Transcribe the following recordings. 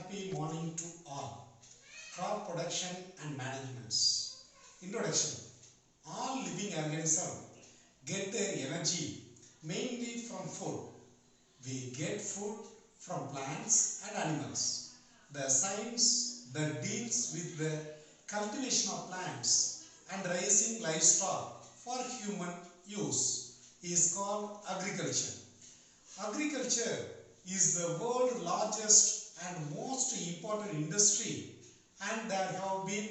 happy morning to all. Crop production and management. Introduction. All living organisms get their energy mainly from food. We get food from plants and animals. The science that deals with the cultivation of plants and raising livestock for human use is called agriculture. Agriculture is the world's largest and most important industry, and there have been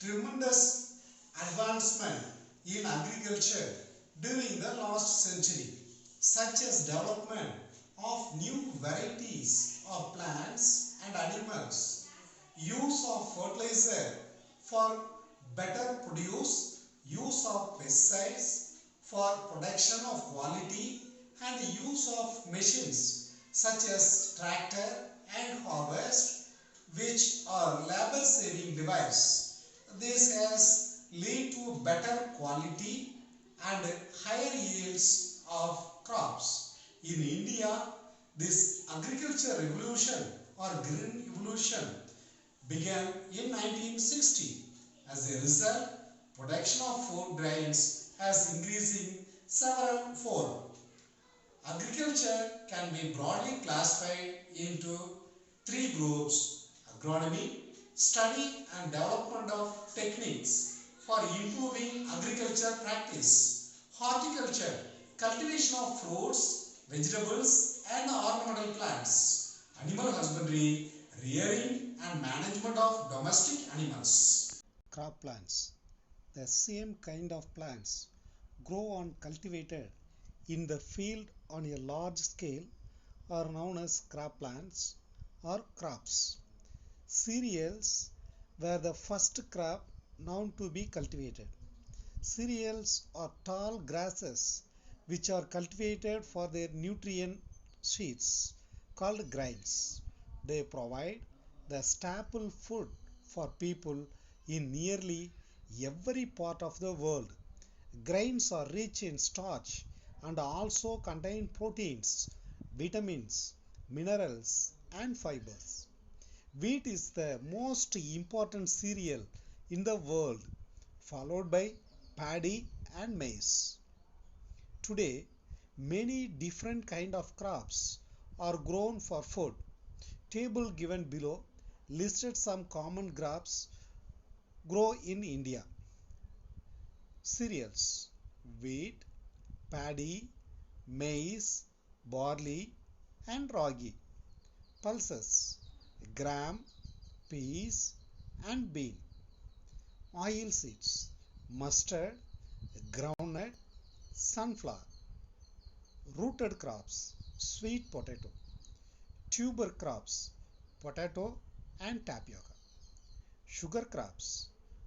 tremendous advancement in agriculture during the last century, such as development of new varieties of plants and animals, use of fertilizer for better produce, use of pesticides for production of quality, and use of machines such as tractor and harvest, which are labor saving device. This has led to better quality and higher yields of crops. In India, this agriculture revolution or green evolution began in 1960. As a result, production of food grains has increasing several fold. Agriculture can be broadly classified into three groups: agronomy, study and development of techniques for improving agriculture practice; horticulture, cultivation of fruits, vegetables and ornamental plants; animal husbandry, rearing and management of domestic animals. Crop plants. The same kind of plants grow on cultivated in the field on a large scale are known as crop plants or crops. Cereals were the first crop known to be cultivated. Cereals are tall grasses which are cultivated for their nutrient sheets called grains. They provide the staple food for people in nearly every part of the world. Grains are rich in starch and also contain proteins, vitamins, minerals, and fibers. Wheat is the most important cereal in the world, followed by paddy and maize. Today, many different kind of crops are grown for food. Table given below listed some common crops grow in India. Cereals: wheat, paddy, maize, barley and ragi. Pulses: gram, peas and bean. Oilseeds: mustard, groundnut, sunflower. Rooted crops: sweet potato. Tuber crops: potato and tapioca. Sugar crops: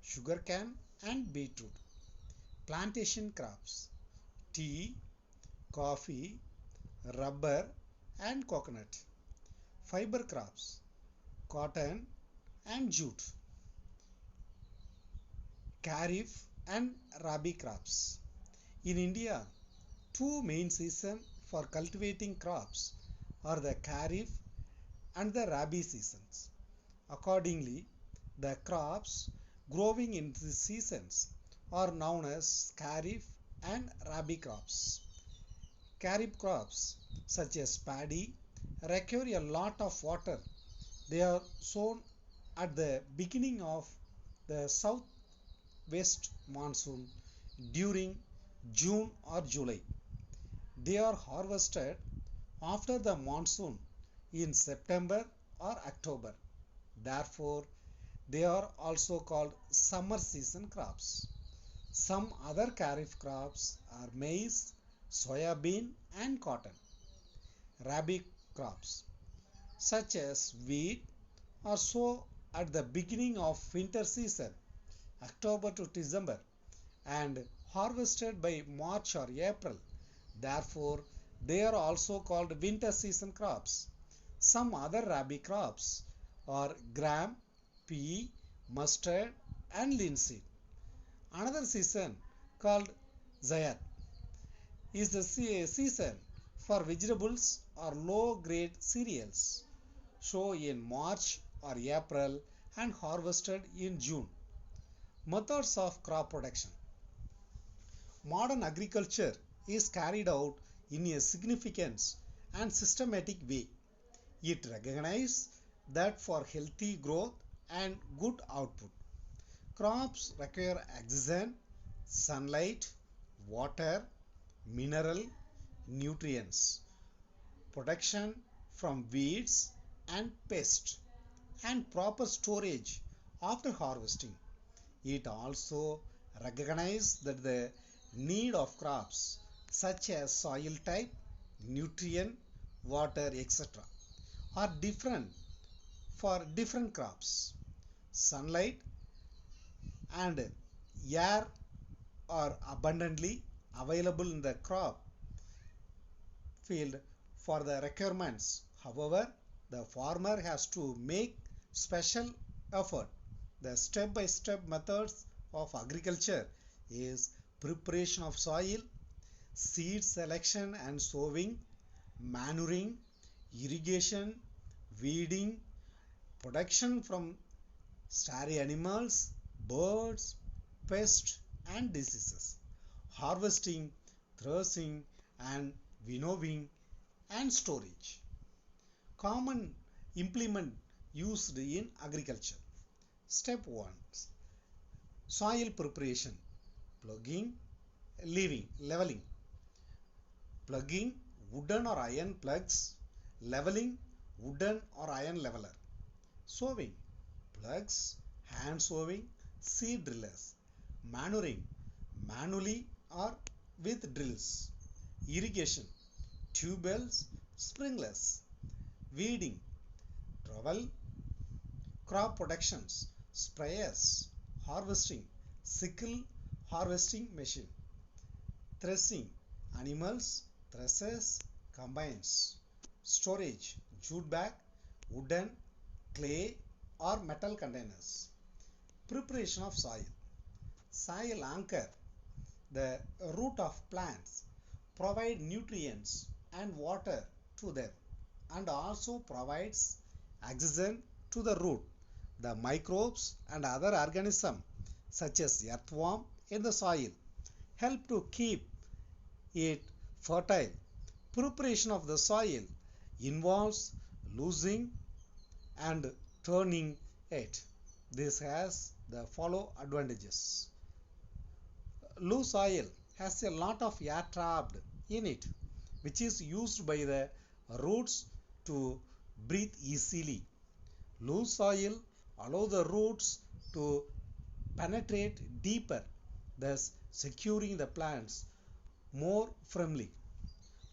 sugarcane and beetroot. Plantation crops: tea, coffee, rubber and coconut. Fiber crops: cotton and jute. Kharif and Rabi crops. In India, two main seasons for cultivating crops are the Kharif and the Rabi seasons. Accordingly, the crops growing in these seasons are known as Kharif and Rabi crops. Kharif crops such as paddy require a lot of water. They are sown at the beginning of the southwest monsoon during June or July. They are harvested after the monsoon in September or October. Therefore, they are also called summer season crops. Some other kharif crops are maize, soybean and cotton. Rabi crops such as wheat are sown at the beginning of winter season, October to December, and harvested by March or April. Therefore, they are also called winter season crops. Some other Rabi crops are gram, pea, mustard and linseed. Another season called Zaid is the season for vegetables or low grade cereals. sow in March or April and harvested in June. Methods of crop production. Modern agriculture is carried out in a significant and systematic way. It recognizes that for healthy growth and good output, crops require oxygen, sunlight, water, mineral, nutrients, protection from weeds and pests, and proper storage after harvesting. It also recognizes that the need of crops such as soil type, nutrient, water, etc. are different for different crops. Sunlight and air are abundantly available in the crop field for the requirements. However, the farmer has to make special effort. The step-by-step methods of agriculture is preparation of soil, seed selection and sowing, manuring, irrigation, weeding, protection from stray animals, birds, pests and diseases, harvesting, threshing and winnowing and storage. Common implement used in agriculture. Step 1. Soil preparation. Plugging, leveling. Plugging wooden or iron plugs, leveling wooden or iron leveler. Sowing, plugs, hand sowing, seed drillers. Manuring, manually or with drills. Irrigation, tube wells, sprinklers. Weeding, trowel. Crop productions, sprayers. Harvesting, sickle harvesting machine. Threshing, animals, threshers, combines. Storage, jute bag, wooden, clay or metal containers. Preparation of soil. Soil anchor. The root of plants provide nutrients and water to them and also provides oxygen to the root. The microbes and other organisms such as earthworm in the soil help to keep it fertile. Preparation of the soil involves losing and turning it. This has the following advantages. Loose soil has a lot of air trapped in it, which is used by the roots to breathe easily. Loose soil allows the roots to penetrate deeper, thus securing the plants more firmly.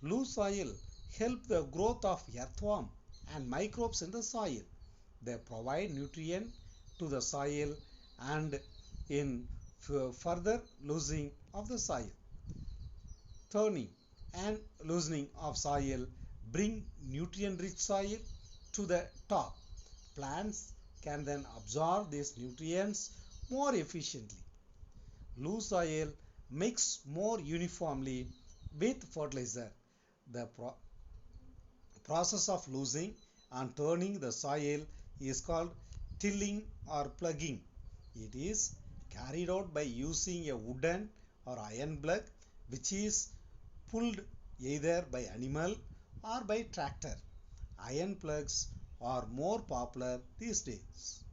Loose soil helps the growth of earthworm and microbes in the soil. They provide nutrient to the soil and in further loosening of the soil. Turning and loosening of soil bring nutrient-rich soil to the top. Plants can then absorb these nutrients more efficiently. Loose soil mix more uniformly with fertilizer. The process of loosening and turning the soil is called tilling or plugging. It is carried out by using a wooden or iron plug which is pulled either by animal or by tractor. Iron plugs are more popular these days.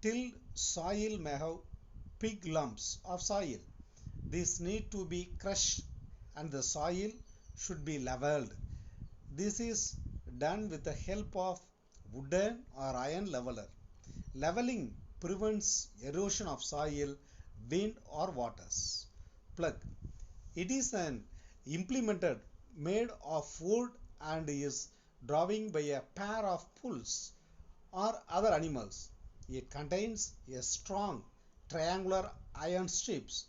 Tilled soil may have big lumps of soil. These need to be crushed and the soil should be leveled. This is done with the help of wooden or iron leveler. Leveling prevents erosion of soil, wind or waters. Plug. It is an implement made of wood and is drawn by a pair of bulls or other animals. It contains a strong triangular iron strips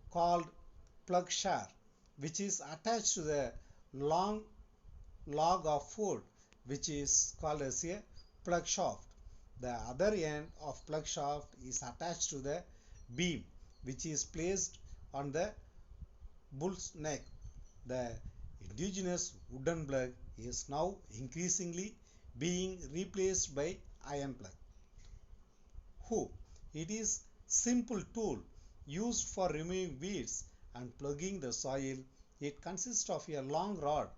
called plug share, which is attached to the long log of wood, which is called as a plug shaft. The other end of plug shaft is attached to the beam, which is placed on the bull's neck. The indigenous wooden plug is now increasingly being replaced by iron plug. Hoe. It is simple tool used for removing weeds and plugging the soil. It consists of a long rod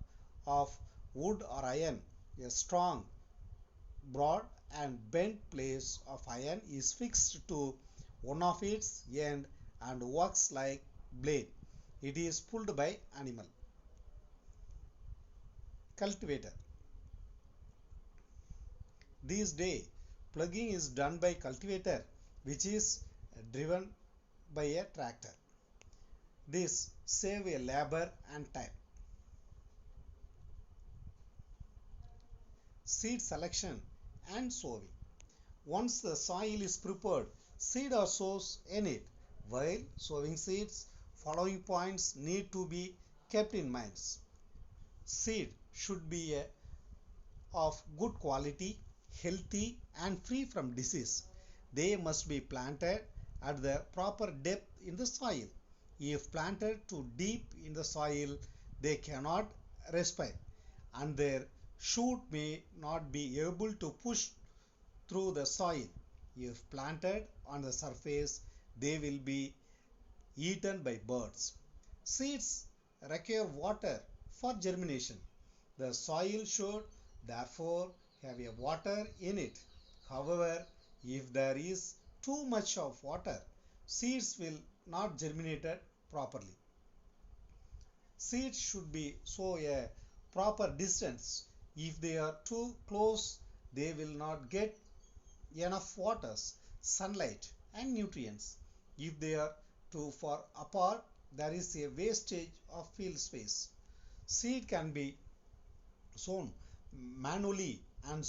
of wood or iron. A strong, broad and bent place of iron is fixed to one of its end and works like blade. It is pulled by animal. Cultivator. These days, plugging is done by cultivator, which is driven by a tractor. This saves a labor and time. Seed selection and sowing. Once the soil is prepared, seed are sown in it. While sowing seeds, following points need to be kept in mind. Seed should be of good quality, healthy and free from disease. They must be planted at the proper depth in the soil. If planted too deep in the soil, they cannot respire and their shoot may not be able to push through the soil. If planted on the surface, they will be eaten by birds. Seeds require water for germination. The soil should therefore have a water in it. However, if there is too much of water, seeds will not germinate properly. Seeds should be sown a proper distance. If they are too close, they will not get enough water, sunlight and nutrients. If they are too far apart, there is a wastage of field space. Seed can be sown manually and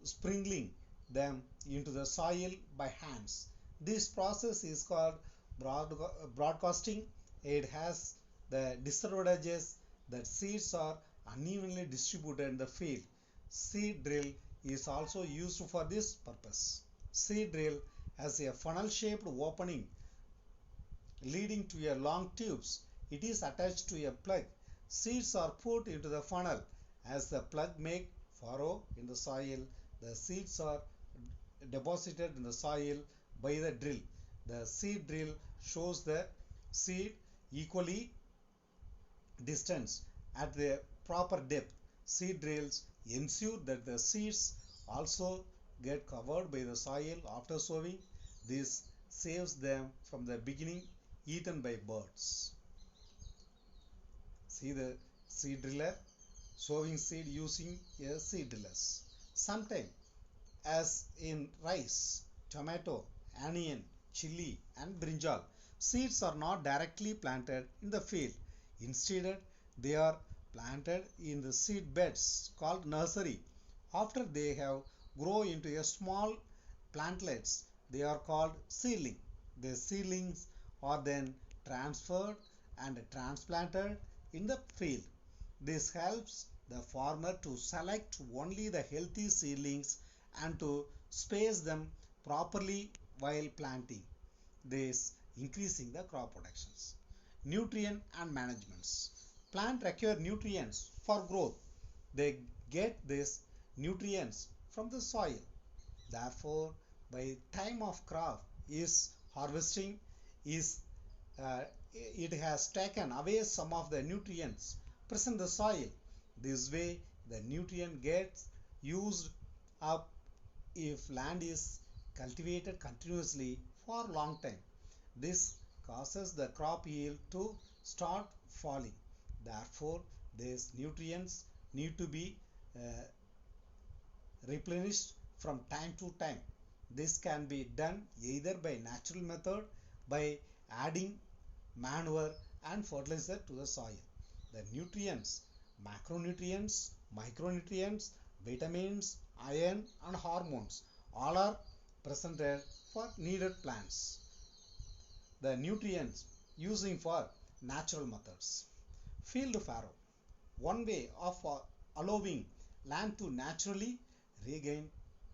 sprinkling them into the soil by hands. This process is called broadcasting. It has the disadvantages that seeds are unevenly distributed in the field. Seed drill is also used for this purpose. Seed drill has a funnel shaped opening leading to a long tubes. It is attached to a plug. Seeds are put into the funnel. As the plug make furrow in the soil, the seeds are deposited in the soil by the drill. The seed drill shows the seed equally distance at the proper depth. Seed drills ensure that the seeds also get covered by the soil after sowing. This saves them from the beginning eaten by birds. See the seed driller sowing seed using a seed drillers. Sometimes, as in rice, tomato, onion, chili and brinjal, seeds are not directly planted in the field. Instead, they are planted in the seed beds called nursery. After they have grown into a small plantlets, they are called seedling. The seedlings are then transferred and transplanted in the field. This helps the farmer to select only the healthy seedlings and to space them properly while planting, this increasing the crop productions. Nutrient and managements. Plant require nutrients for growth. They get these nutrients from the soil. Therefore, by time of crop is harvesting is it has taken away some of the nutrients present in the soil. This way, the nutrient gets used up if land is cultivated continuously for a long time. This causes the crop yield to start falling. Therefore, these nutrients need to be uh, replenished from time to time. This can be done either by natural method by adding manure and fertilizer to the soil. The nutrients, macronutrients, micronutrients, vitamins, iron and hormones all are presented for needed plants. The nutrients using for natural methods. Field farrow. One way of allowing land to naturally regain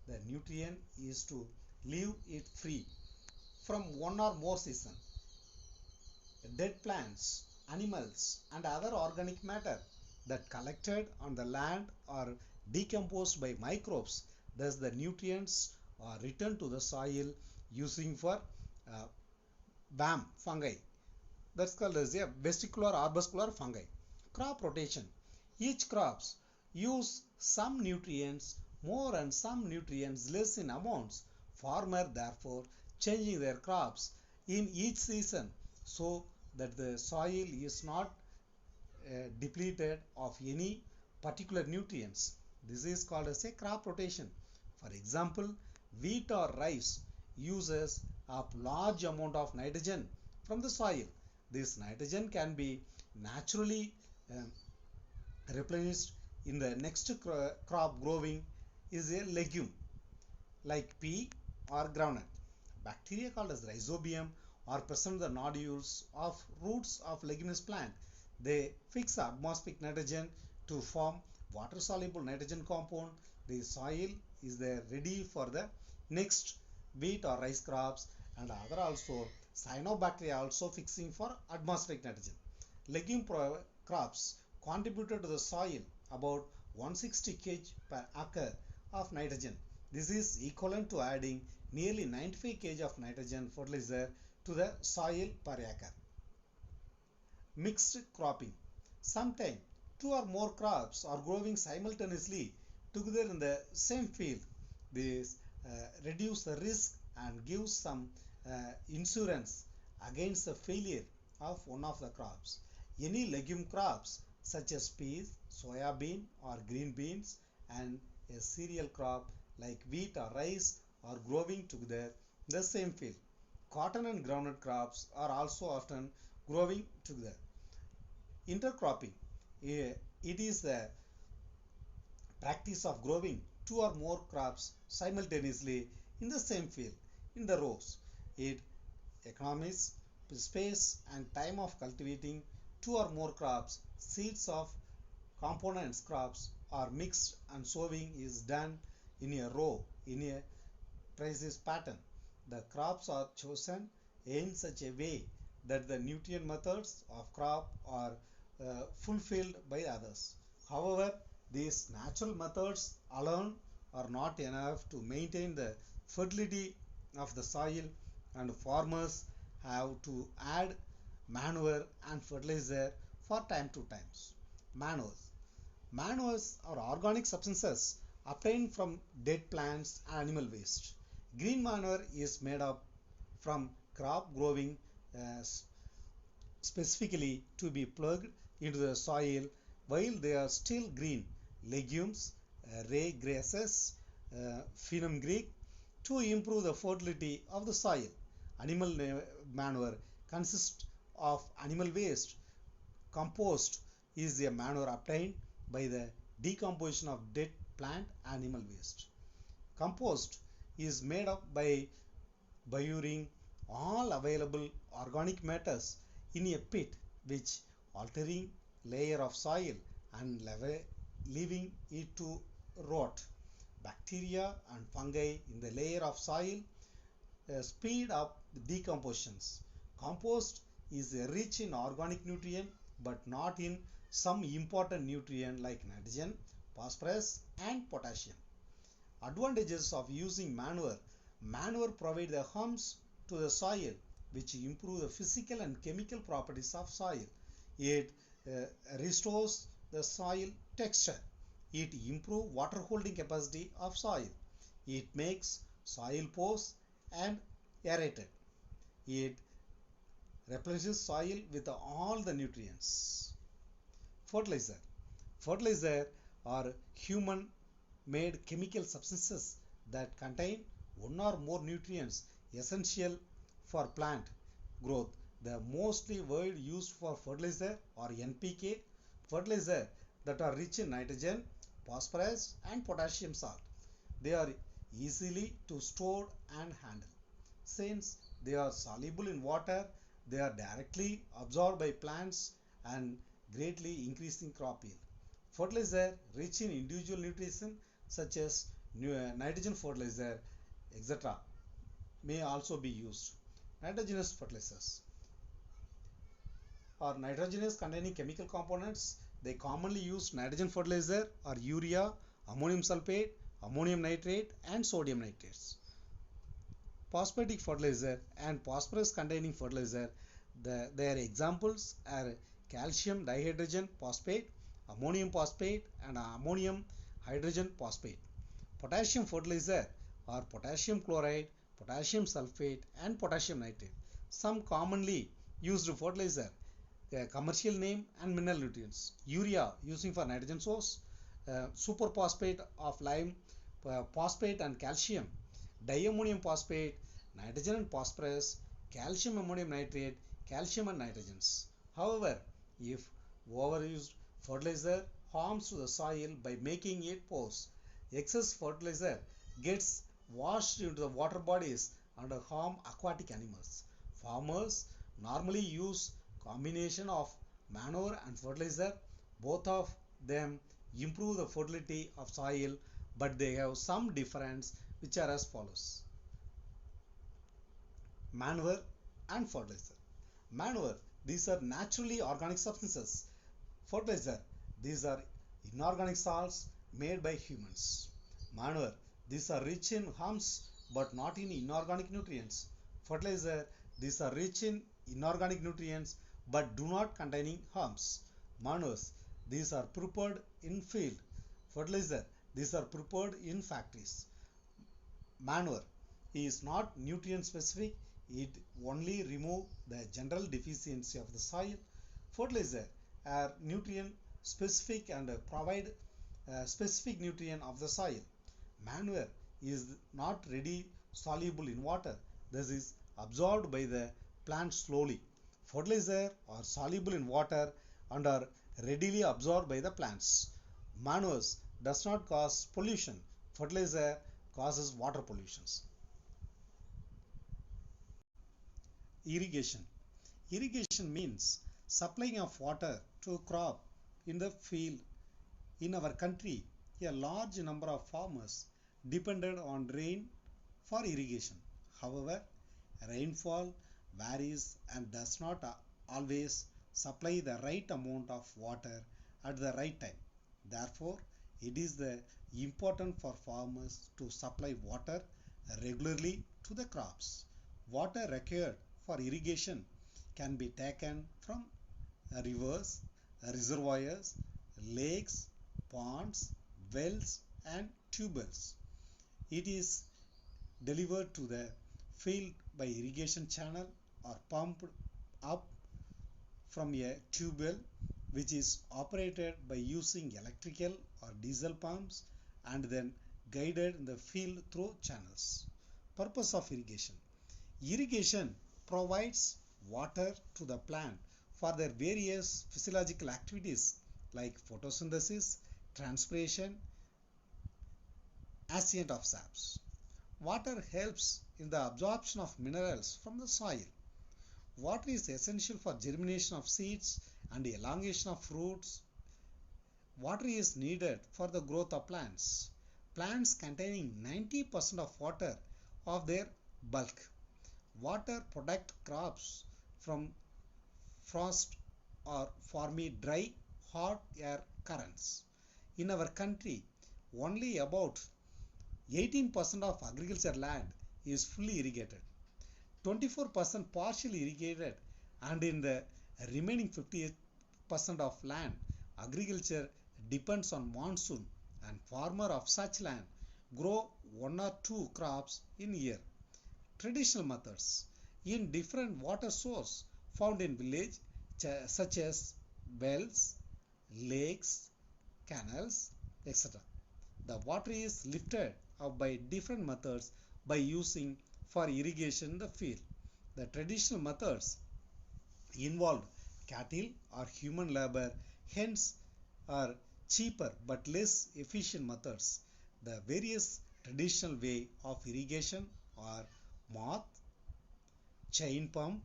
the nutrient is to leave it free from one or more seasons. Dead plants, animals and other organic matter that collected on the land are decomposed by microbes. Thus, the nutrients are returned to the soil using for BAM fungi. That's called as a vesicular arbuscular fungi. Crop rotation. Each crops use some nutrients more and some nutrients less in amounts. Farmer therefore changing their crops in each season so that the soil is not depleted of any particular nutrients. This is called as a crop rotation. For example, wheat or rice uses a large amount of nitrogen from the soil. This nitrogen can be naturally replenished in the next crop growing is a legume like pea or groundnut. Bacteria called as rhizobium are present in the nodules of roots of leguminous plant. They fix atmospheric nitrogen to form water-soluble nitrogen compound. The soil is there ready for the next wheat or rice crops, and other also cyanobacteria also fixing for atmospheric nitrogen. Legume crops contributed to the soil about 160 kg per acre of nitrogen. This is equivalent to adding nearly 95 kg of nitrogen fertilizer to the soil per acre. Mixed cropping. Sometimes two or more crops are growing simultaneously together in the same field. This reduces the risk and gives some insurance against the failure of one of the crops. Any legume crops such as peas, soya bean or green beans and a cereal crop like wheat or rice are growing together in the same field. Cotton and groundnut crops are also often growing together. Intercropping. It is the practice of growing two or more crops simultaneously in the same field in the rows. It economies space and time of cultivating two or more crops. Seeds of components crops are mixed and sowing is done in a row in a precise pattern. The crops are chosen in such a way that the nutrient methods of crop are fulfilled by others. However, these natural methods alone are not enough to maintain the fertility of the soil, and farmers have to add manure and fertilizer for time to times. Manures. Manures are organic substances obtained from dead plants and animal waste. Green manure is made up from crop growing uh, specifically to be plugged into the soil while they are still green. Legumes, ray grasses, fenugreek to improve the fertility of the soil. Animal manure consists of animal waste. Compost is a manure obtained by the decomposition of dead plant animal waste. Compost is made up by burying all available organic matters in a pit which altering layer of soil and leaving it to rot. Bacteria and fungi in the layer of soil speed up decompositions. Compost is rich in organic nutrient but not in some important nutrient like nitrogen, phosphorus and potassium. Advantages of using manure. Manure provides the humus to the soil which improve the physical and chemical properties of soil. It restores the soil texture. It improves water holding capacity of soil. It makes soil porous and aerated. It replenishes soil with all the nutrients. Fertilizer. Fertilizer are human made chemical substances that contain one or more nutrients essential for plant growth. The mostly word used for fertilizer are NPK fertilizer that are rich in nitrogen, phosphorus and potassium salt. They are easily to store and handle. Since they are soluble in water, they are directly absorbed by plants and greatly increasing crop yield. Fertilizer rich in individual nutrition such as nitrogen fertilizer, etc. may also be used. Nitrogenous fertilizers are nitrogenous containing chemical components. They commonly use nitrogen fertilizer or urea ammonium sulfate, ammonium nitrate, and sodium nitrates. Phosphatic fertilizer and phosphorus containing fertilizer, their examples are calcium dihydrogen phosphate, ammonium phosphate, and ammonium hydrogen phosphate. Potassium fertilizer are potassium chloride, potassium sulfate, and potassium nitrate. Some commonly used fertilizer, commercial name and mineral nutrients. Urea using for nitrogen source, superphosphate of lime, phosphate and calcium, diammonium phosphate, nitrogen and phosphorus, calcium ammonium nitrate, calcium and nitrogens. However, if overused fertilizer harms to the soil by making it porous, excess fertilizer gets washed into the water bodies and harm aquatic animals. Farmers normally use combination of manure and fertilizer. Both of them improve the fertility of soil, but they have some difference, which are as follows. Manure and fertilizer. Manure, these are naturally organic substances. Fertilizer, these are inorganic salts made by humans. Manure, these are rich in humus but not in inorganic nutrients. Fertilizer, these are rich in inorganic nutrients but do not contain humus. Manures, these are prepared in field. Fertilizer, these are prepared in factories. Manure is not nutrient specific, it only remove the general deficiency of the soil. Fertilizer are nutrient specific and provide specific nutrient of the soil. Manure is not ready soluble in water, this is absorbed by the plant slowly. Fertilizer are soluble in water and are readily absorbed by the plants. Manures does not cause pollution, fertilizer causes water pollutions. Irrigation. Irrigation means supplying of water to a crop in the field. In our country, a large number of farmers depended on rain for irrigation. However, rainfall varies and does not always supply the right amount of water at the right time. Therefore, it is important for farmers to supply water regularly to the crops. Water required for irrigation can be taken from rivers, reservoirs, lakes, ponds, wells, and tube wells. It is delivered to the field by irrigation channel or pumped up from a tube well, which is operated by using electrical or diesel pumps and then guided in the field through channels. Purpose of irrigation. Irrigation provides water to the plant for their various physiological activities like photosynthesis, transpiration, ascent of saps. Water helps in the absorption of minerals from the soil. Water is essential for germination of seeds and elongation of roots. Water is needed for the growth of plants. Plants containing 90% of water of their bulk. Water protect crops from frost or forming dry, hot air currents. In our country, only about 18% of agriculture land is fully irrigated, 24% partially irrigated, and in the remaining 58% of land, agriculture depends on monsoon, and farmers of such land grow one or two crops in a year. Traditional methods in different water source found in village such as wells, lakes, canals, etc. The water is lifted up by different methods by using for irrigation in the field. The traditional methods involved cattle or human labor, hence are cheaper but less efficient methods. The various traditional way of irrigation are moth, chain pump,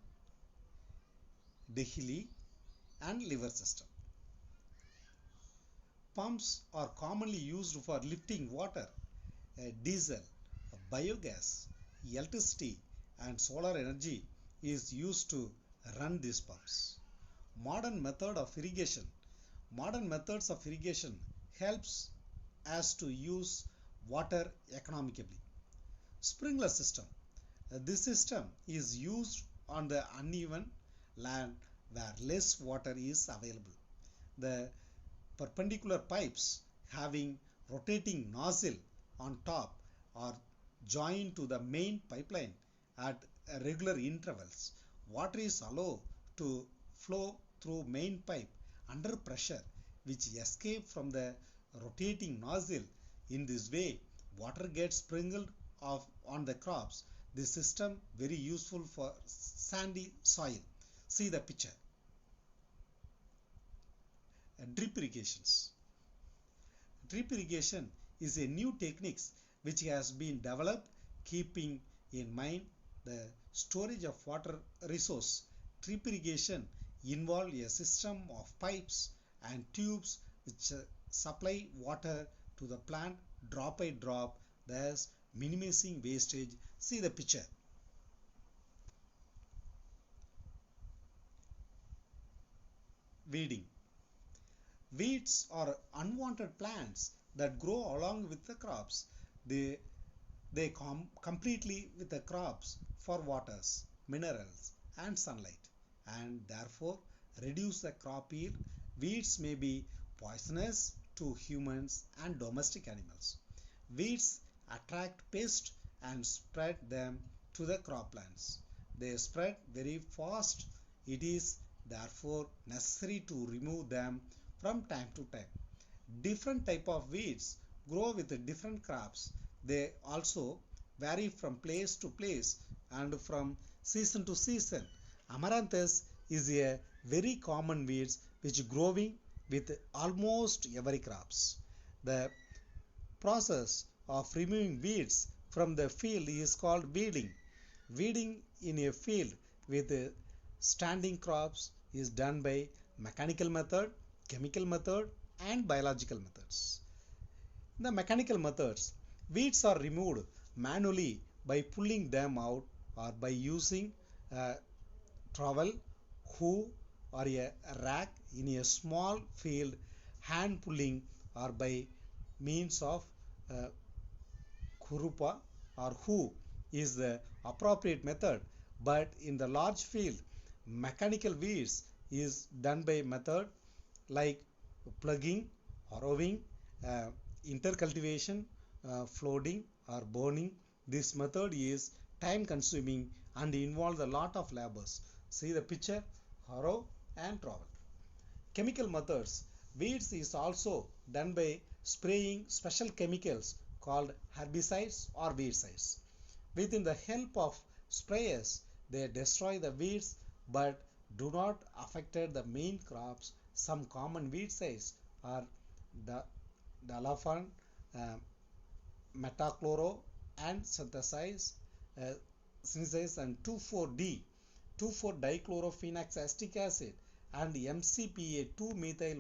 dehili, and lever system. Pumps are commonly used for lifting water. Diesel, biogas, electricity, and solar energy is used to run these pumps. Modern method of irrigation. Modern methods of irrigation helps as to use water economically. Sprinkler system. This system is used on the uneven land where less water is available. The perpendicular pipes having rotating nozzle on top are joined to the main pipeline at regular intervals. Water is allowed to flow through main pipe under pressure which escape from the rotating nozzle. In this way, water gets sprinkled off on the crops. This system very useful for sandy soil. See the picture. Drip irrigations. Drip irrigation is a new technique which has been developed keeping in mind the storage of water resource. Drip irrigation involves a system of pipes and tubes which supply water to the plant drop by drop, thus minimizing wastage. See the picture. Weeding. Weeds are unwanted plants that grow along with the crops. They come completely with the crops for waters, minerals and sunlight, and therefore reduce the crop yield. Weeds may be poisonous to humans and domestic animals. Weeds attract pests and spread them to the croplands. They spread very fast. It is therefore necessary to remove them from time to time. Different type of weeds grow with different crops. They also vary from place to place and from season to season. Amaranthus is a very common weed which growing with almost every crops. The process of removing weeds from the field is called weeding. Weeding in a field with standing crops is done by mechanical method, chemical method and biological methods. In the mechanical methods, weeds are removed manually by pulling them out or by using a trowel, hoe or a rake in a small field. Hand pulling or by means of kurupa or hoe is the appropriate method, but in the large field mechanical weeds is done by method like plugging, harrowing, intercultivation, flooding or burning. This method is time consuming and involves a lot of labors. See the picture, harrow and trowel. Chemical methods. Weeds is also done by spraying special chemicals called herbicides or weedicides. With the help of sprayers, they destroy the weeds but do not affect the main crops. Some common weedicides are the Dalafan, metachloro and synthesize and 2,4-D, 2,4-dichlorophenoxyastic acid and MCPA 2-methyl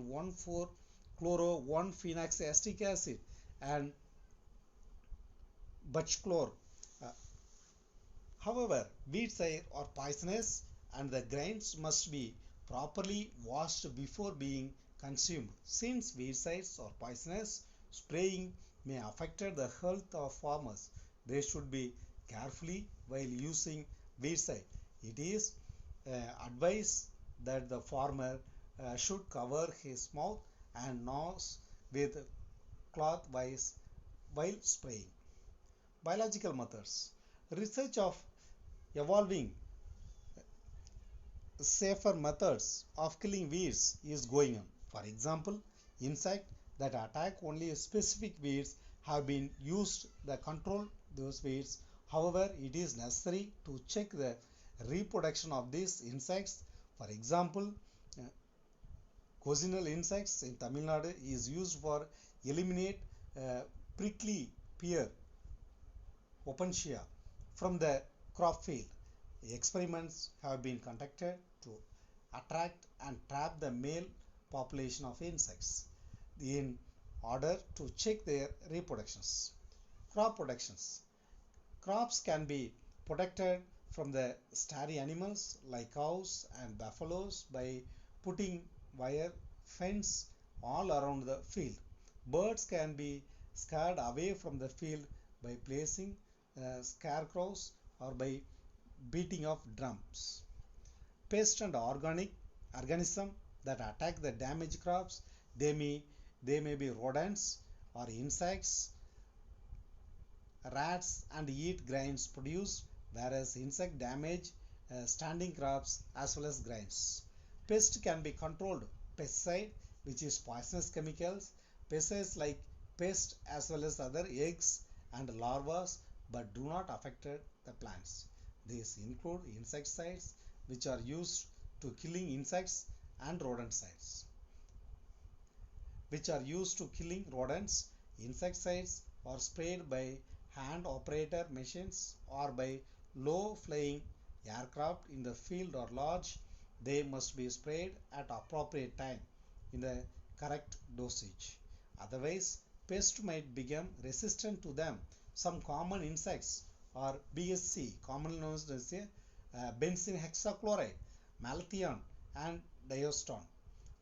1,4-chloro-1-phenoxyastic acid and butchlor. However, weedicides are poisonous and the grains must be properly washed before being consumed. Since weedicides are poisonous, spraying may affect the health of farmers. They should be carefully while using weedicide. It is advised that the farmer should cover his mouth and nose with cloth while spraying. Biological methods. Research of evolving safer methods of killing weeds is going on. For example, insects that attack only specific weeds have been used to control those weeds. However, it is necessary to check the reproduction of these insects. For example, cocinal insects in Tamil Nadu is used for eliminate prickly pear opuntia from the crop field. Experiments have been conducted to attract and trap the male population of insects in order to check their reproductions. Crop protections. Crops can be protected from the starry animals like cows and buffaloes by putting wire fence all around the field. Birds can be scared away from the field by placing scarecrows or by beating of drums. Pest and organic organism that attack the damaged crops, they may be rodents or insects, rats, and eat grains produced, whereas insect damage standing crops as well as grains. Pest can be controlled. Pesticide, which is poisonous chemicals, pesticides like pest as well as other eggs and larvae, but do not affect the plants. These include insecticides, which are used to killing insects, and rodenticides, which are used to killing rodents. Insecticides are sprayed by hand operator machines or by low flying aircraft in the field or large. They must be sprayed at appropriate time in the correct dosage. Otherwise, pests might become resistant to them. Some common insects are BSC, commonly known as benzene hexachloride, malathion, and diastone.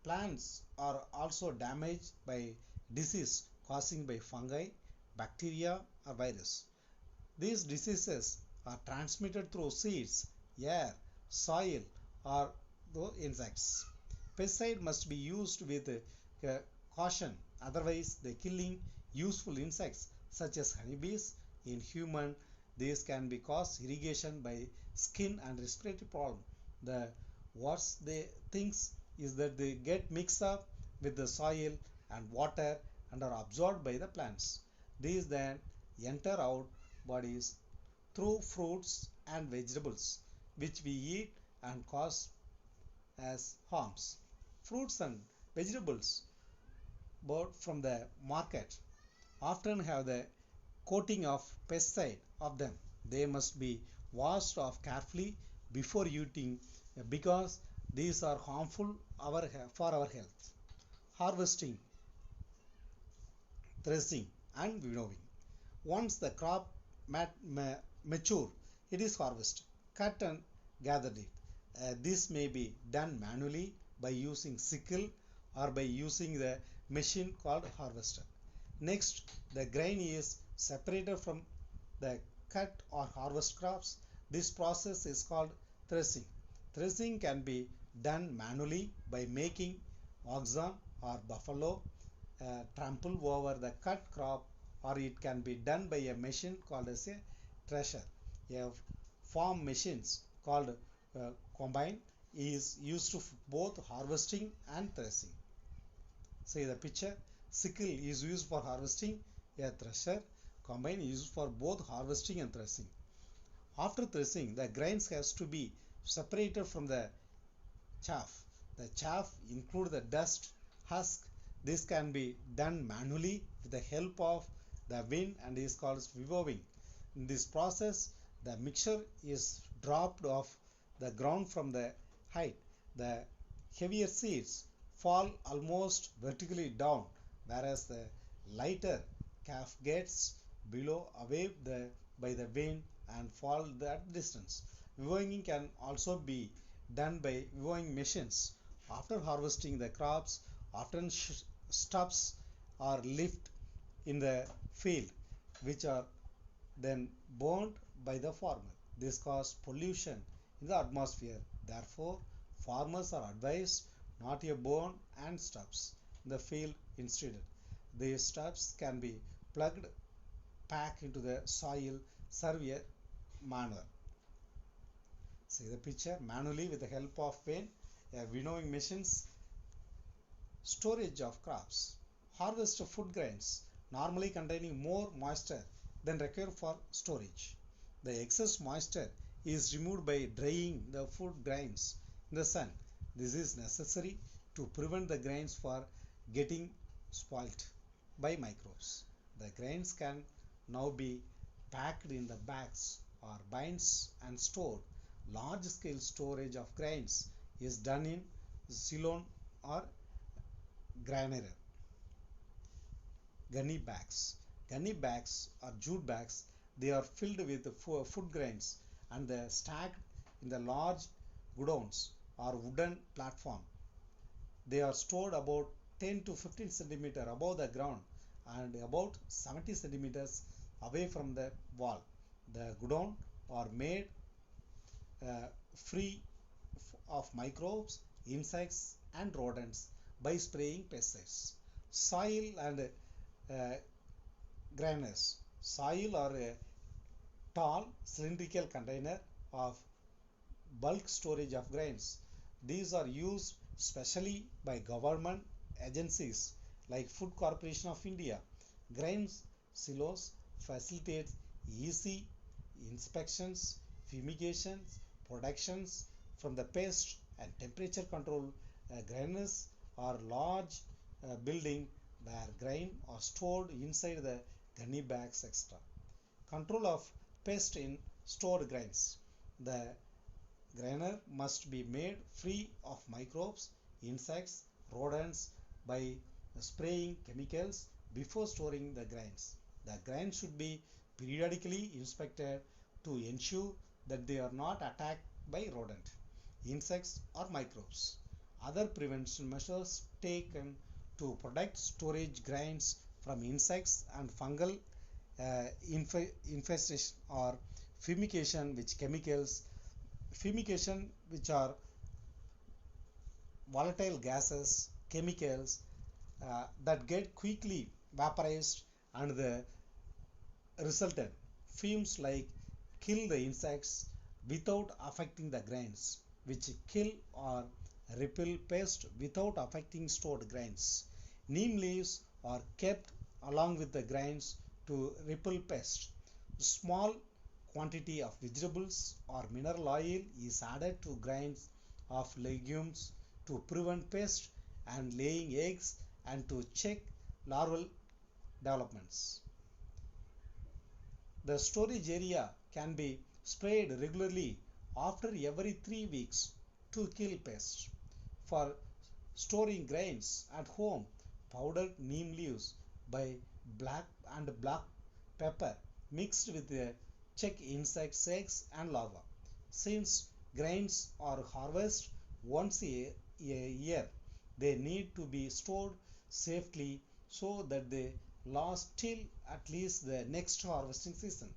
Plants are also damaged by disease caused by fungi, bacteria, or virus. These diseases are transmitted through seeds, air, soil, or through insects. Pesticide must be used with caution, otherwise the killing useful insects such as honeybees. In human, these can be cause irrigation by skin and respiratory problem. The worst things is that they get mixed up with the soil and water and are absorbed by the plants. These then enter our bodies through fruits and vegetables which we eat and cause as harms. Fruits and vegetables bought from the market often have the coating of pesticide of them. They must be washed off carefully before eating because these are harmful for our health. Harvesting, threshing, and winnowing. Once the crop mature, it is harvested, cut and gathered it. This may be done manually by using sickle or by using the machine called harvester. Next, the grain is separated from the cut or harvest crops. This process is called threshing. Threshing can be done manually by making oxen or buffalo trample over the cut crop, or it can be done by a machine called as a thresher. A farm machines called combine is used to both harvesting and threshing. See the picture. Sickle is used for harvesting, a thresher combine is used for both harvesting and threshing. After threshing, the grains has to be separated from the chaff. The chaff include the dust, husk. This can be done manually with the help of the wind and is called winnowing. In this process, the mixture is dropped off the ground from the height. The heavier seeds fall almost vertically down, whereas the lighter chaff gets below away by the wind and fall that distance. Winnowing can also be done by winnowing machines. After harvesting the crops, often stubs are left in the field, which are then burned by the farmer. This causes pollution in the atmosphere. Therefore, farmers are advised not to burn and stubs in the field instead. These stubs can be plugged back into the soil, serve a manure. See the picture. Manually with the help of winnowing machines. Storage of crops. Harvest of food grains normally containing more moisture than required for storage. The excess moisture is removed by drying the food grains in the sun. This is necessary to prevent the grains for getting spoilt by microbes. The grains can now be packed in the bags or binds and stored. Large scale storage of grains is done in silo or granary. Gunny bags. Gunny bags or jute bags, they are filled with food grains and they are stacked in the large godowns or wooden platform. They are stored about 10 to 15 centimeter above the ground and about 70 centimeters away from the wall. The godown are made free of microbes, insects, and rodents by spraying pesticides. Soil and uh, granules. Soil are a tall cylindrical container of bulk storage of grains. These are used specially by government agencies like Food Corporation of India. Grain silos facilitate easy inspections, fumigations, protections from the pest and temperature control. Granaries are large building where grain are stored inside the gunny bags extra. Control of pest in stored grains. The grainer must be made free of microbes, insects, rodents by spraying chemicals before storing the grains. The grains should be periodically inspected to ensure that they are not attacked by rodent, insects or microbes. Other prevention measures taken to protect storage grains from insects and fungal infestation or fumigation which are volatile gases, chemicals that get quickly vaporized, and the resultant fumes like kill the insects without affecting the grains, which kill or repel pests without affecting stored grains. Neem leaves are kept along with the grains to repel pests. Small quantity of vegetables or mineral oil is added to grains of legumes to prevent pests and laying eggs and to check larval developments. The storage area can be sprayed regularly after every 3 weeks to kill pests. For storing grains at home, powdered neem leaves by black pepper mixed with the check insects, eggs and larvae. Since grains are harvested once a year, they need to be stored safely so that they last till at least the next harvesting season.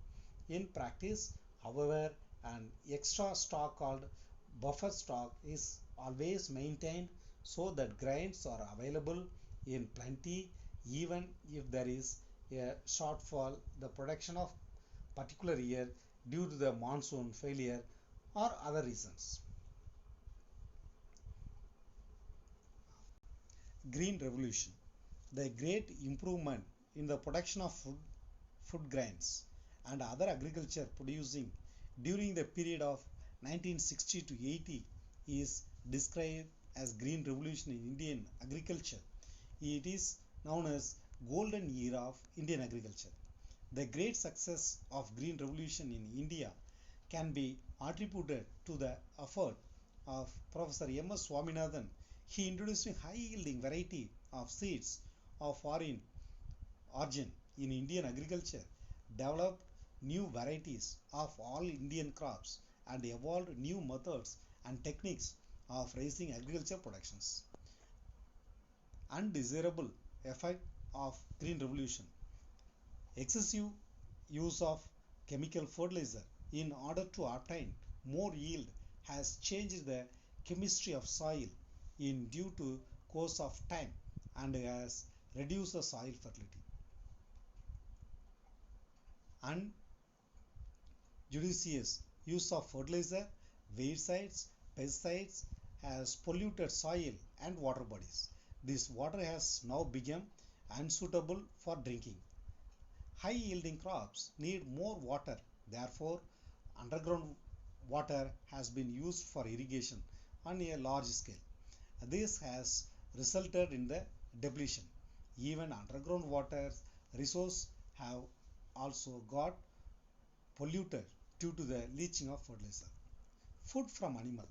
In practice, however, an extra stock called buffer stock is always maintained so that grains are available in plenty even if there is a shortfall the production of particular year due to the monsoon failure or other reasons. Green Revolution. The great improvement in the production of food grains and other agriculture producing during the period of 1960 to 80 is described as Green Revolution in Indian agriculture. It is known as Golden Era of Indian agriculture. The great success of Green Revolution in India can be attributed to the effort of Professor M.S. Swaminathan. He introduced a high-yielding variety of seeds of foreign origin in Indian agriculture, developed new varieties of all Indian crops, and evolved new methods and techniques of raising agriculture productions. Undesirable effect of Green Revolution. Excessive use of chemical fertilizer in order to obtain more yield has changed the chemistry of soil in due to course of time and has reduced the soil fertility. Judicious use of fertilizer, weedicides, pesticides has polluted soil and water bodies. This water has now become unsuitable for drinking. High yielding crops need more water, therefore, underground water has been used for irrigation on a large scale. This has resulted in the depletion. Even underground water resources have also got polluted due to the leaching of fertilizer. Food from animal.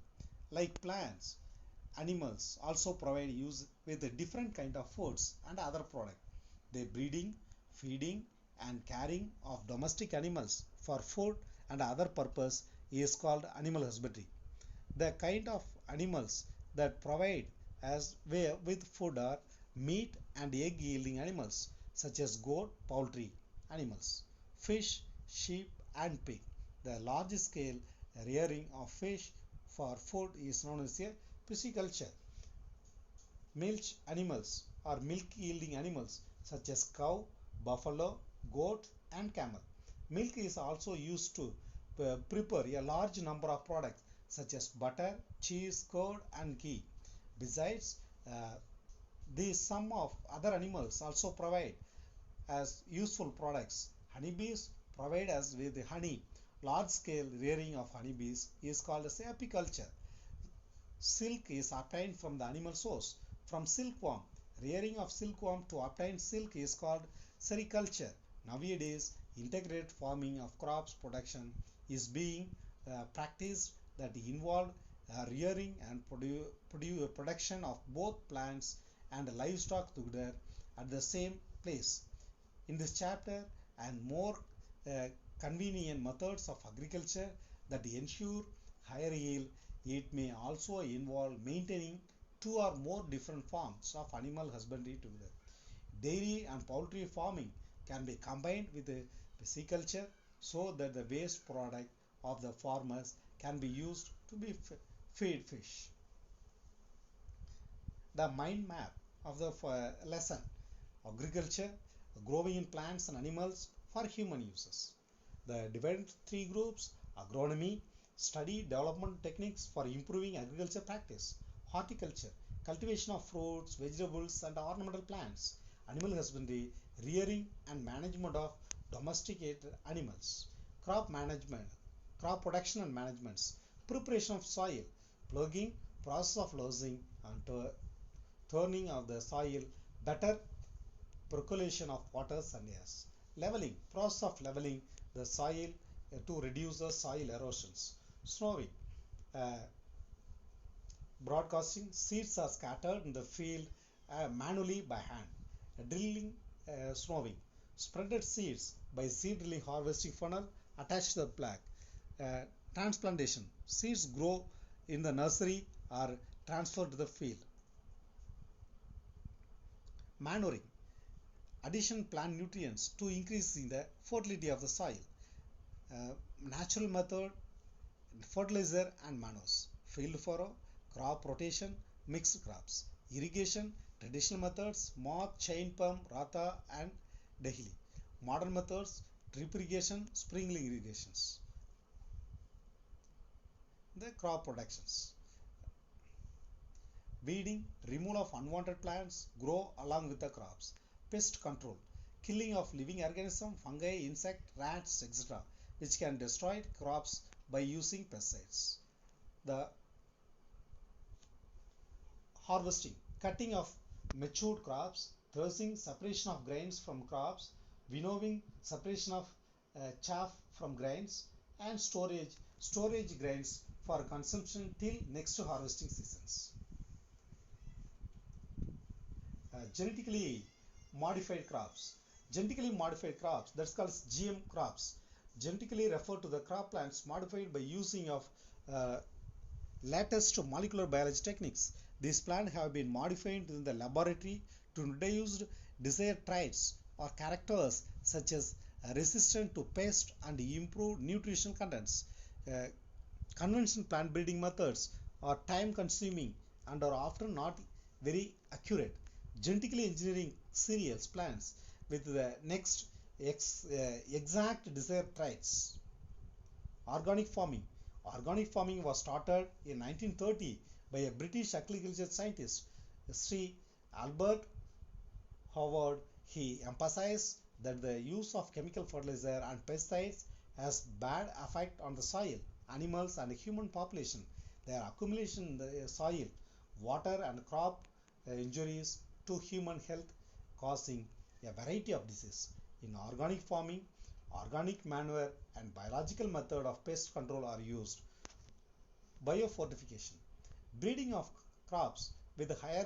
Like plants, animals also provide use with a different kind of foods and other products. The breeding, feeding and caring of domestic animals for food and other purpose is called animal husbandry. The kind of animals that provide as with food are meat and egg yielding animals such as goat, poultry animals, fish, sheep, and pig. The large-scale rearing of fish for food is known as a pisciculture. Milch animals or milk-yielding animals such as cow, buffalo, goat, and camel. Milk is also used to prepare a large number of products such as butter, cheese, curd, and ghee. Besides, uh, these some of other animals also provide as useful products. Honeybees provide us with honey. Large scale rearing of honeybees is called as apiculture. Silk is obtained from the animal source. From silkworm, rearing of silkworm to obtain silk is called sericulture. Nowadays, integrated farming of crops production is being practiced that involve rearing and production of both plants and livestock together at the same place. In this chapter and more uh, convenient methods of agriculture that ensure higher yield, it may also involve maintaining two or more different forms of animal husbandry together. Dairy and poultry farming can be combined with pisciculture so that the waste product of the farmers can be used to be feed fish. The mind map of the lesson: agriculture, growing in plants and animals for human uses. The divided three groups: agronomy, study development techniques for improving agriculture practice; horticulture, cultivation of fruits, vegetables, and ornamental plants; animal husbandry, rearing and management of domesticated animals; crop management, crop production and management; preparation of soil, plugging, process of losing, and turning of the soil, better percolation of waters and airs; leveling, process of leveling the soil to reduce the soil erosions; snowing, uh, broadcasting, seeds are scattered in the field manually by hand; drilling, snowing, spreaded seeds by seed drilling harvesting funnel attached to the plant; uh, transplantation, seeds grow in the nursery or transferred to the field; manuring, addition plant nutrients to increase the fertility of the soil; uh, natural method, fertilizer and manures; field furrow, crop rotation, mixed crops; irrigation, traditional methods, mop, chain pump, ratha and dehli; modern methods, drip irrigation, sprinkler irrigations. The crop productions: weeding, removal of unwanted plants grow along with the crops; pest control, killing of living organisms, fungi, insect, rats, etc., which can destroy crops by using pesticides; the harvesting, cutting of matured crops; threshing, separation of grains from crops; winnowing, separation of chaff from grains; and storage grains for consumption till next harvesting seasons. Genetically modified crops. Genetically modified crops, that's called GM crops, genetically refer to the crop plants modified by using of uh, latest molecular biology techniques. These plants have been modified in the laboratory to introduce desired traits or characters such as resistant to pests and improved nutritional contents. Conventional plant breeding methods are time consuming and are often not very accurate. Genetically engineering cereals plants with the next exact desired traits. Organic farming. Organic farming was started in 1930 by a British agriculture scientist, Sir Albert Howard. He emphasized that the use of chemical fertilizer and pesticides has bad effect on the soil, animals and human population. Their accumulation in the soil, water and crop injuries to human health, causing a variety of diseases. In organic farming, organic manure and biological method of pest control are used. Biofortification, breeding of crops with higher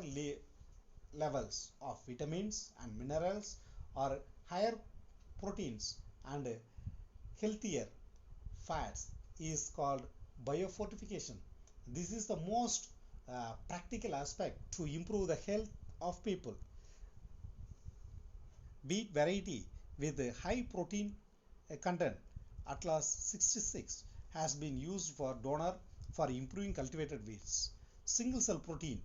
levels of vitamins and minerals or higher proteins and healthier fats is called biofortification. This is the most practical aspect to improve the health of people. Wheat variety with a high protein content, Atlas 66, has been used for donor for improving cultivated wheats. Single cell protein,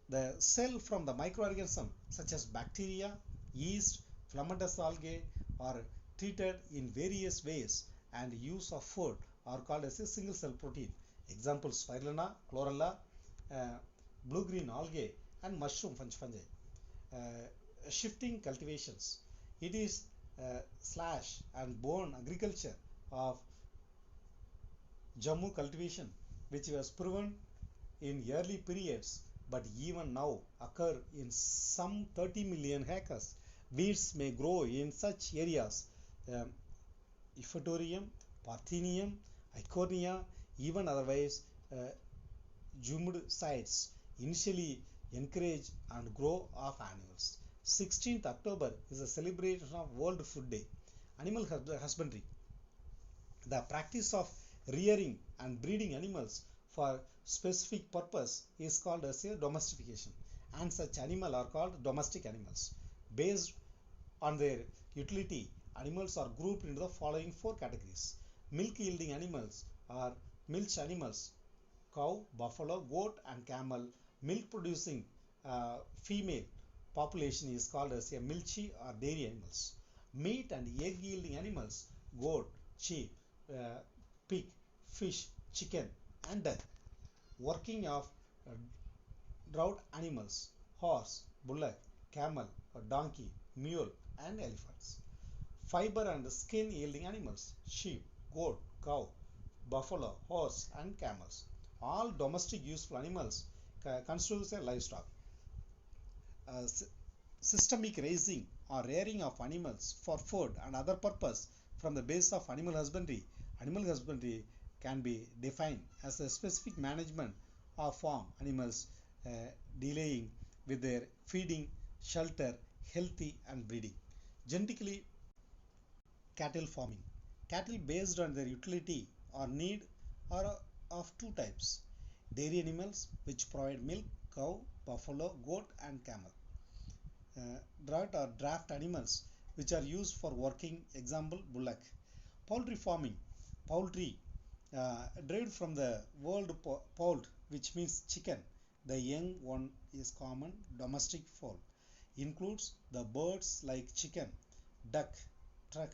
the cell from the microorganism such as bacteria, yeast, filamentous algae are treated in various ways and use of food are called as a single cell protein. Examples: spirulina, chlorella, uh, blue-green algae, and mushroom fungi. Shifting cultivations. It is slash and bone agriculture of Jammu cultivation, which was proven in early periods, but even now occur in some 30 million acres. Weeds may grow in such areas. Um, Euphorbia, Parthenium, Eichhornia, even otherwise humid sites initially encourage and grow of animals. 16th October is a celebration of World Food Day. Animal husbandry. The practice of rearing and breeding animals for specific purpose is called as a domestication, and such animals are called domestic animals. Based on their utility, animals are grouped into the following four categories. Milk yielding animals are milch animals: cow, buffalo, goat, and camel. Milk producing female population is called as a milchy or dairy animals. Meat and egg yielding animals: goat, sheep, uh, pig, fish, chicken, and duck. Working of uh, drought animals: horse, bullock, camel, donkey, mule, and elephants. Fiber and skin yielding animals: sheep, goat, cow, buffalo, horse, and camels. All domestic useful animals constitute a livestock. Uh, Systemic raising or rearing of animals for food and other purpose from the base of animal husbandry. Animal husbandry can be defined as a specific management of farm animals uh, dealing with their feeding, shelter, healthy, and breeding. Genetically, cattle farming. Cattle based on their utility or need are of two types: dairy animals, which provide milk: cow, buffalo, goat, and camel. Draught or draft animals, which are used for working, example bullock. Poultry farming. Poultry, derived from the word poult, which means chicken. The young one is common domestic fowl. Includes the birds like chicken, duck, truck,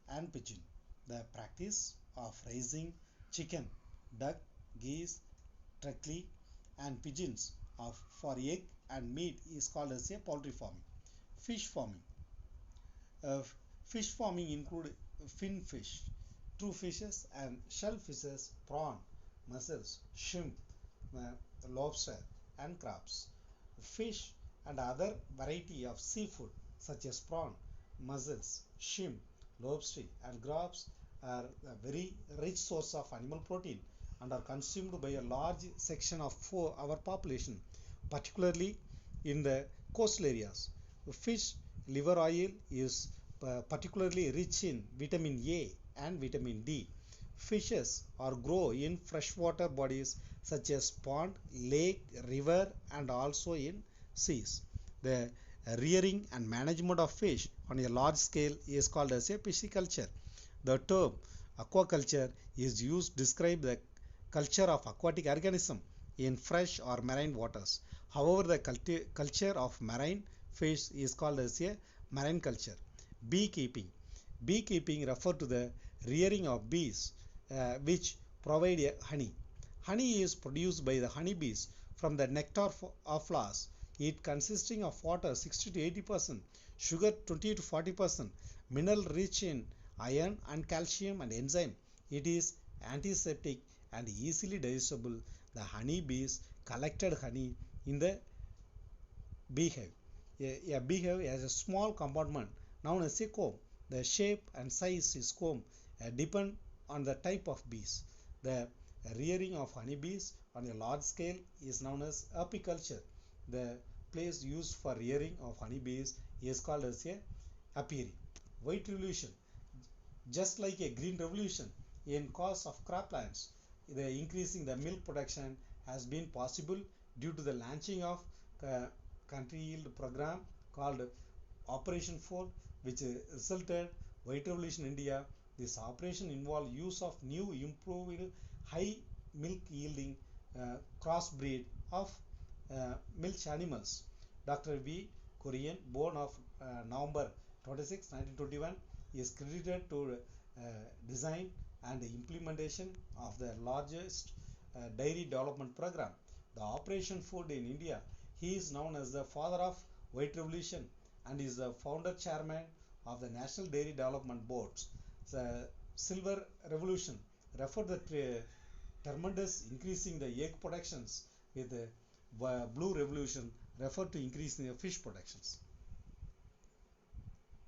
and pigeon. The practice of raising chicken, duck, geese, turkey, and pigeons for egg and meat is called as a poultry farming. Fish farming. Uh, Fish farming include fin fish, true fishes, and shellfishes, prawn, mussels, shrimp, lobster, and crabs. Fish and other variety of seafood such as prawn, mussels, shrimp, lobster, and crabs are a very rich source of animal protein and are consumed by a large section of our population, particularly in the coastal areas. Fish liver oil is particularly rich in vitamin A and vitamin D. Fishes are grow in freshwater bodies such as pond, lake, river, and also in seas. The rearing and management of fish on a large scale is called as a pisciculture. The term aquaculture is used to describe the culture of aquatic organism in fresh or marine waters. However, the culture of marine fish is called as a marine culture. Beekeeping. Beekeeping refers to the rearing of bees which provide honey. Honey is produced by the honeybees from the nectar of flowers. It consisting of water 60 to 80%, sugar 20 to 40%, mineral rich in iron and calcium and enzyme. It is antiseptic and easily digestible. The honeybees collected honey in the beehive. A beehive has a small compartment known as a comb. The shape and size is comb depend on the type of bees. The rearing of honeybees on a large scale is known as apiculture. The place used for rearing of honeybees is called as a apiary. White revolution. Just like a green revolution in cause of croplands, the increasing the milk production has been possible due to the launching of country yield program called Operation Fold, which resulted White Revolution in India. This operation involved use of new improved high milk yielding crossbreed of milch animals. Dr. V. Kurian, born of November 26, 1921, is credited to design and implementation of the largest dairy development program, the Operation Food in India. He is known as the father of White Revolution and is the founder chairman of the National Dairy Development Boards. The Silver Revolution referred the tremendous increasing the egg productions, with the Blue Revolution referred to increasing the fish productions.